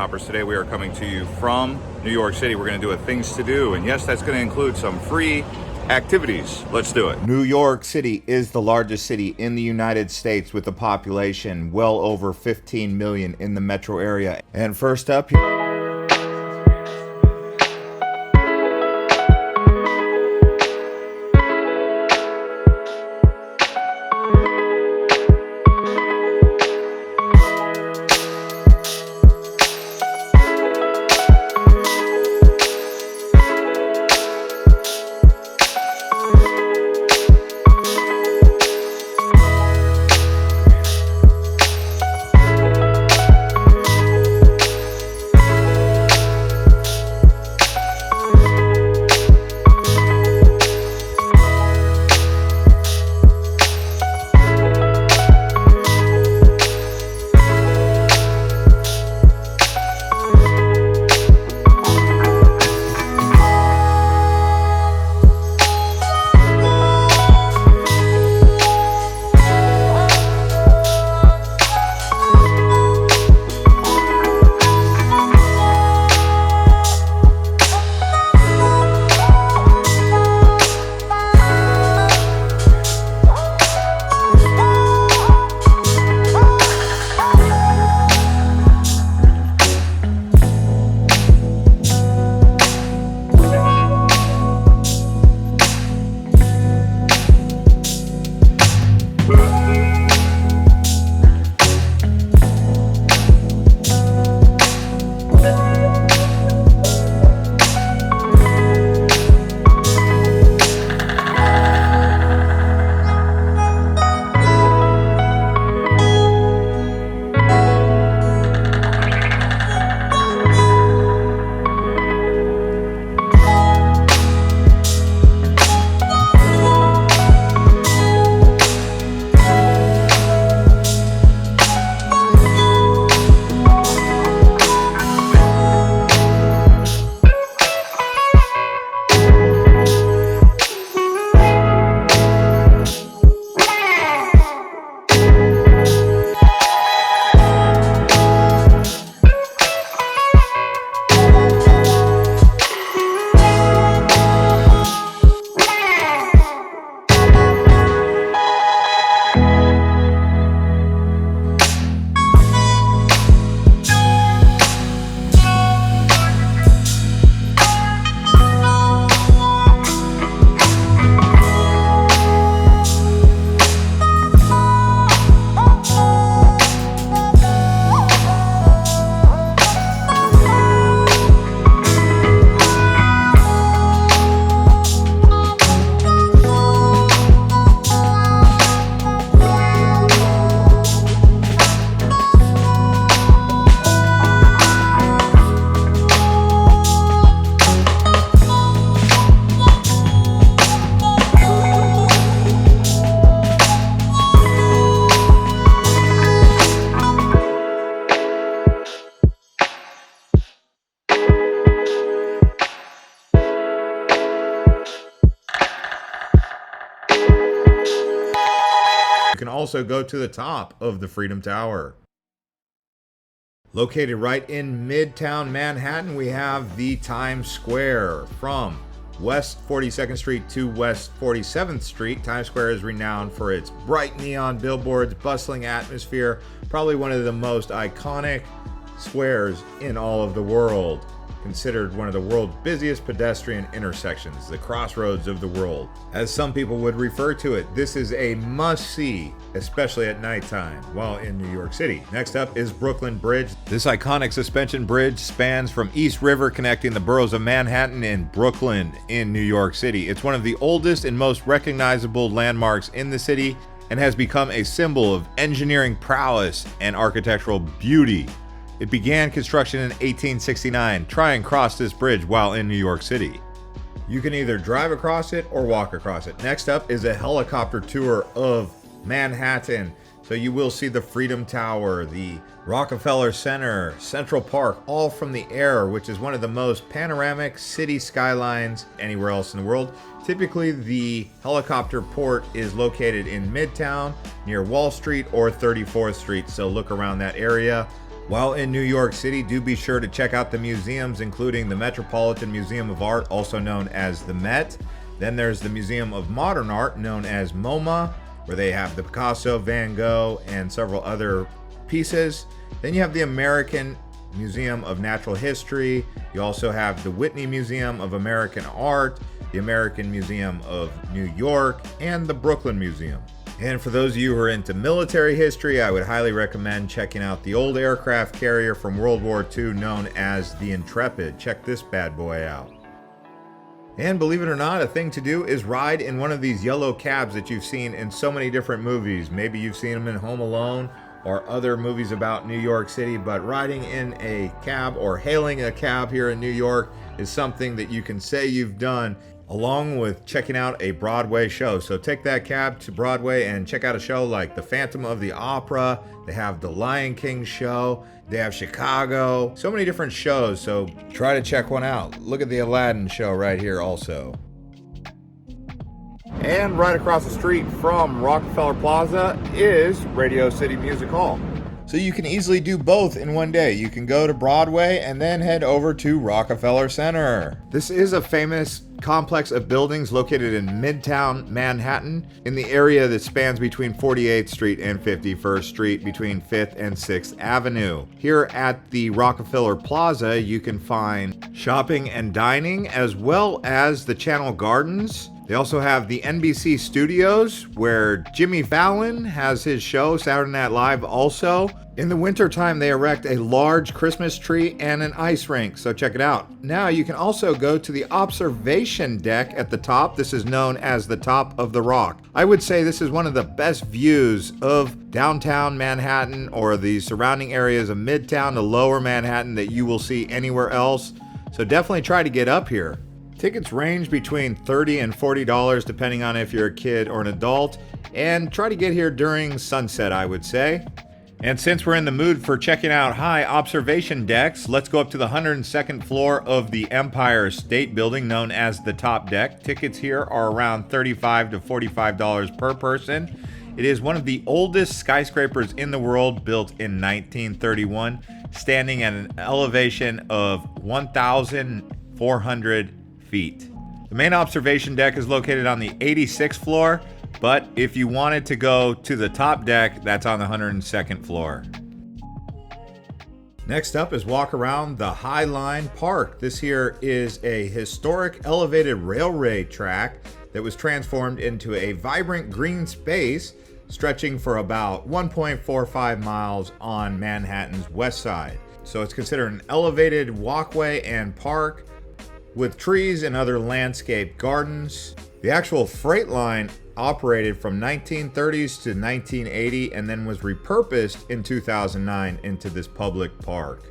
Hoppers. Today we are coming to you from New York City. We're going to do a things to do, and yes, that's going to include some free activities. Let's do it. New York City is the largest city in the United States with a population well over 15 million in the metro area. And first up, you can also go to the top of the Freedom Tower. Located right in Midtown Manhattan, we have the Times Square. From West 42nd Street to West 47th Street, Times Square is renowned for its bright neon billboards, bustling atmosphere, probably one of the most iconic squares in all of the world. Considered one of the world's busiest pedestrian intersections, the crossroads of the world, as some people would refer to it. This is a must-see, especially at nighttime while in New York City. Next up is Brooklyn Bridge. This iconic suspension bridge spans from East River, connecting the boroughs of Manhattan and Brooklyn in New York City. It's one of the oldest and most recognizable landmarks in the city and has become a symbol of engineering prowess and architectural beauty. It began construction in 1869. Try and cross this bridge while in New York City. You can either drive across it or walk across it. Next up is a helicopter tour of Manhattan. So you will see the Freedom Tower, the Rockefeller Center, Central Park, all from the air, which is one of the most panoramic city skylines anywhere else in the world. Typically, the helicopter port is located in Midtown, near Wall Street or 34th Street, so look around that area. While in New York City, do be sure to check out the museums, including the Metropolitan Museum of Art, also known as the Met. Then there's the Museum of Modern Art, known as MoMA, where they have the Picasso, Van Gogh, and several other pieces. Then you have the American Museum of Natural History. You also have the Whitney Museum of American Art, the American Museum of New York, and the Brooklyn Museum. And for those of you who are into military history, I would highly recommend checking out the old aircraft carrier from World War II known as the Intrepid. Check this bad boy out. And believe it or not, a thing to do is ride in one of these yellow cabs that you've seen in so many different movies. Maybe you've seen them in Home Alone or other movies about New York City, but riding in a cab or hailing a cab here in New York is something that you can say you've done, along with checking out a Broadway show. So take that cab to Broadway and check out a show like the Phantom of the Opera. They have the Lion King show. They have Chicago. So many different shows, so try to check one out. Look at the Aladdin show right here also. And right across the street from Rockefeller Plaza is Radio City Music Hall. So you can easily do both in one day. You can go to Broadway and then head over to Rockefeller Center. This is a famous complex of buildings located in Midtown Manhattan, in the area that spans between 48th Street and 51st Street, between 5th and 6th Avenue. Here at the Rockefeller Plaza, you can find shopping and dining, as well as the Channel Gardens. They also have the NBC Studios, where Jimmy Fallon has his show, Saturday Night Live also. In the wintertime, they erect a large Christmas tree and an ice rink, so check it out. Now, you can also go to the observation deck at the top. This is known as the Top of the Rock. I would say this is one of the best views of downtown Manhattan or the surrounding areas of Midtown to Lower Manhattan that you will see anywhere else. So definitely try to get up here. Tickets range between $30 and $40 depending on if you're a kid or an adult, and try to get here during sunset, I would say. And since we're in the mood for checking out high observation decks, let's go up to the 102nd floor of the Empire State Building, known as the Top Deck. Tickets here are around $35 to $45 per person. It is one of the oldest skyscrapers in the world, built in 1931, standing at an elevation of 1,400 feet. The main observation deck is located on the 86th floor, but if you wanted to go to the top deck, that's on the 102nd floor. Next up is walk around the High Line Park. This here is a historic elevated railway track that was transformed into a vibrant green space stretching for about 1.45 miles on Manhattan's west side. So it's considered an elevated walkway and park with trees and other landscape gardens. The actual freight line operated from 1930s to 1980 and then was repurposed in 2009 into this public park.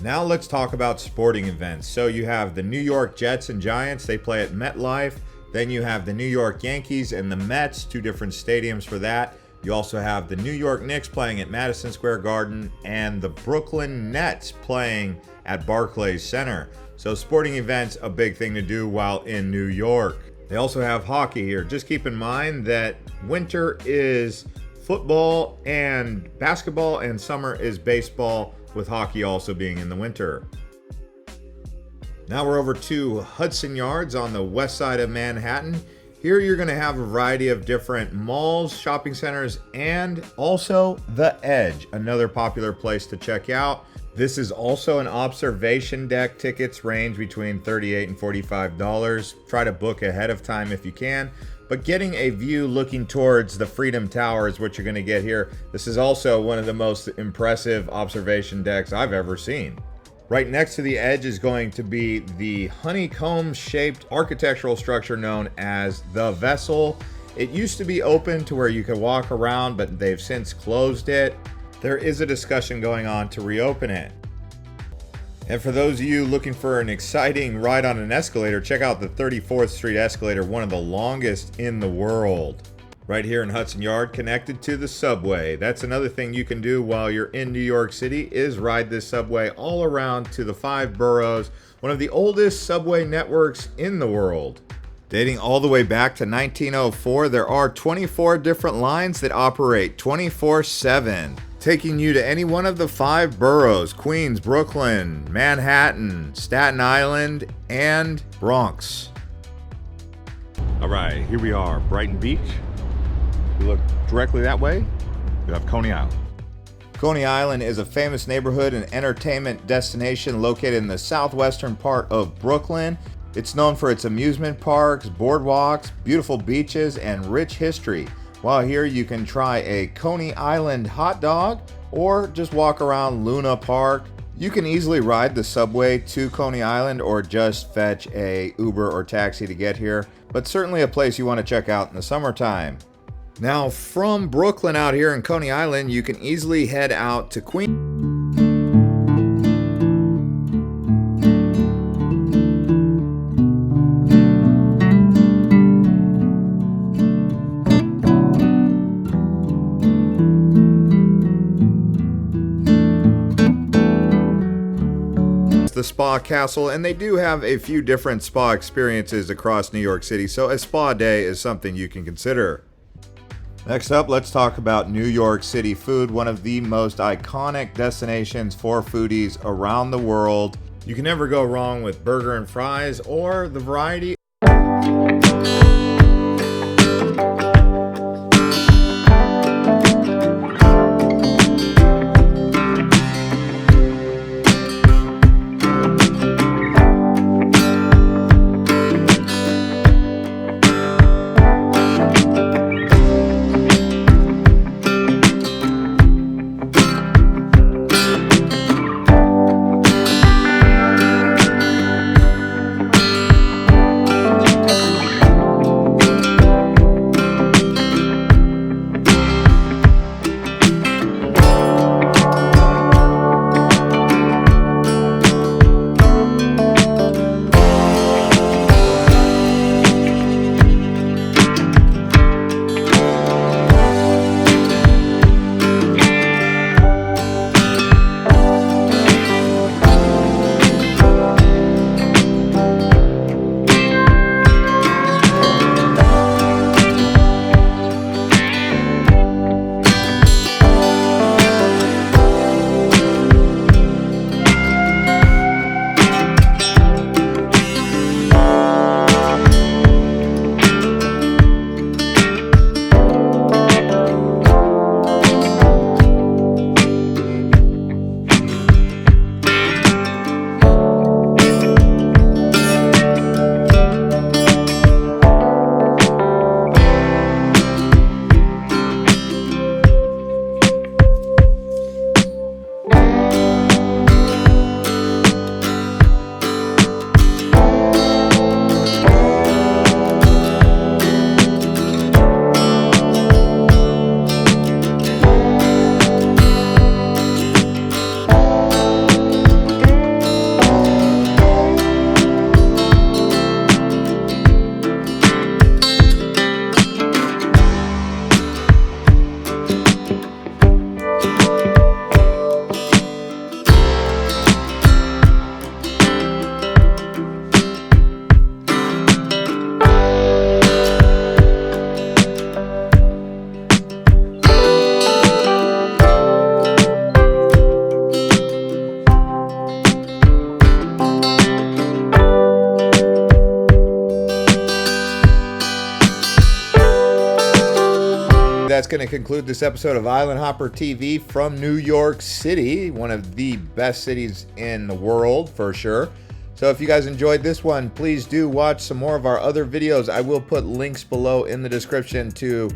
Now let's talk about sporting events. So you have the New York Jets and Giants, they play at MetLife. Then you have the New York Yankees and the Mets, two different stadiums for that. You also have the New York Knicks playing at Madison Square Garden and the Brooklyn Nets playing at Barclays Center. So sporting events, a big thing to do while in New York. They also have hockey here. Just keep in mind that winter is football and basketball and summer is baseball, with hockey also being in the winter. Now we're over to Hudson Yards on the west side of Manhattan. Here you're going to have a variety of different malls, shopping centers, and also The Edge, another popular place to check out. This is also an observation deck. Tickets range between $38 and $45. Try to book ahead of time if you can. But getting a view looking towards the Freedom Tower is what you're going to get here. This is also one of the most impressive observation decks I've ever seen. Right next to the Edge is going to be the honeycomb-shaped architectural structure known as the Vessel. It used to be open to where you could walk around, but they've since closed it. There is a discussion going on to reopen it. And for those of you looking for an exciting ride on an escalator, check out the 34th Street escalator, one of the longest in the world. Right here in Hudson Yard, connected to the subway. That's another thing you can do while you're in New York City, is ride this subway all around to the 5 boroughs, one of the oldest subway networks in the world. Dating all the way back to 1904, there are 24 different lines that operate 24/7, taking you to any one of the 5 boroughs: Queens, Brooklyn, Manhattan, Staten Island, and Bronx. All right, here we are, Brighton Beach. We look directly that way, you have Coney Island. Coney Island is a famous neighborhood and entertainment destination located in the southwestern part of Brooklyn. It's known for its amusement parks, boardwalks, beautiful beaches, and rich history. While here, you can try a Coney Island hot dog or just walk around Luna Park. You can easily ride the subway to Coney Island or just fetch a Uber or taxi to get here, but certainly a place you want to check out in the summertime. Now, from Brooklyn out here in Coney Island, you can easily head out to Queens. The Spa Castle, and they do have a few different spa experiences across New York City, so a spa day is something you can consider. Next up, let's talk about New York City food, one of the most iconic destinations for foodies around the world. You can never go wrong with burger and fries or the variety. That's going to conclude this episode of Island Hopper TV from New York City, one of the best cities in the world for sure. So if you guys enjoyed this one, please do watch some more of our other videos. I will put links below in the description to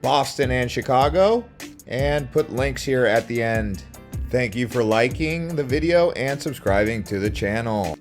Boston and Chicago, and put links here at the end. Thank you for liking the video and subscribing to the channel.